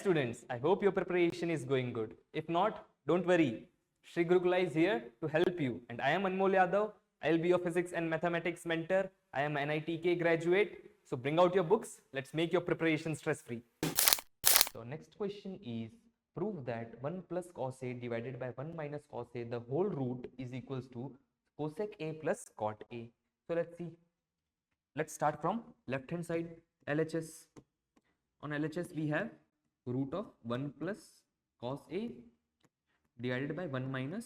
students, I hope your preparation is going good. If not, don't worry. Sri Gurukula is here to help you. And I am Anmol Yadav. I will be your physics and mathematics mentor. I am an NIT-JEE graduate. So bring out your books. Let's make your preparation stress-free. So next question is, prove that 1 plus cos A divided by 1 minus cos A, the whole root is equals to cosec A plus cot A. So let's see. Let's start from left hand side, LHS. On LHS we have root of 1 plus cos A divided by 1 minus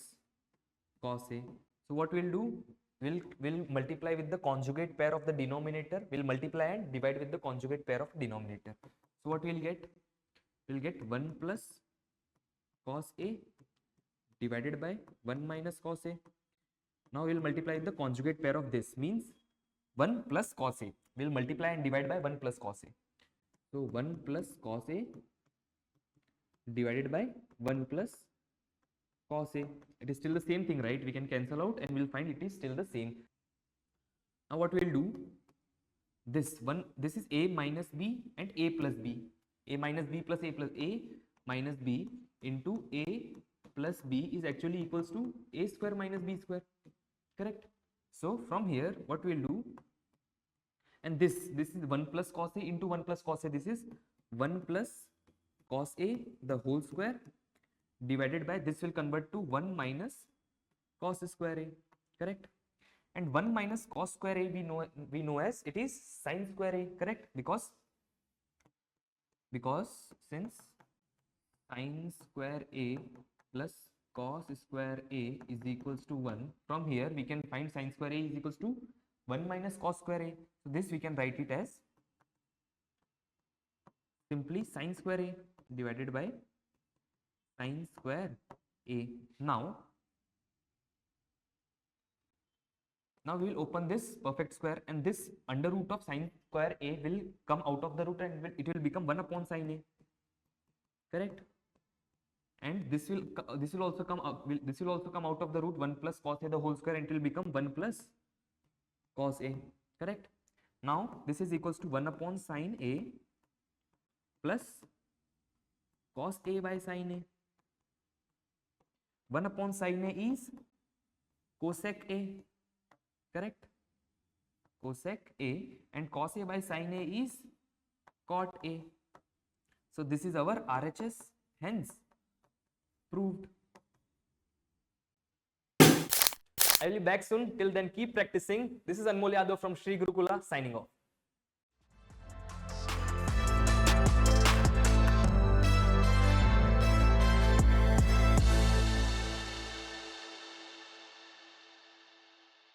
cos A. So what we'll do, we'll multiply with the conjugate pair of the denominator. We'll multiply and divide with the conjugate pair of denominator. So what we'll get? We'll get 1 plus cos A divided by 1 minus cos A. Now we'll multiply the conjugate pair of this, means 1 plus cos A. We'll multiply and divide by 1 plus cos A. So 1 plus cos A divided by 1 plus cos A. It is still the same thing, right? We can cancel out and we'll find it is still the same. Now what we'll do, this is A minus B and A plus B. A minus B plus A plus A minus B into A plus B is actually equals to A square minus B square. Correct? So from here what we'll do, and this is 1 plus cos A into 1 plus cos A. This is 1 plus cos A the whole square divided by, this will convert to 1 minus cos square A. Correct? And 1 minus cos square A we know as it is sin square A. Correct? Because since sin square A plus cos square A is equals to 1, from here we can find sin square A is equals to 1 minus cos square A. So this we can write it as simply sin square A divided by sin square A. Now we will open this perfect square, and this under root of sin square A will come out of the root and it will become 1 upon sin A. Correct? And this will also come out of the root 1 plus cos A the whole square, and it will become 1 plus cos A. Correct? Now this is equals to 1 upon sin A plus cos A by sin A. 1 upon sin A is cosec A. Correct? Cosec A, and cos A by sin A is cot A. So this is our RHS, hence proved. I will be back soon. Till then, keep practicing. This is Anmol Yadav from Sri Gurukula signing off.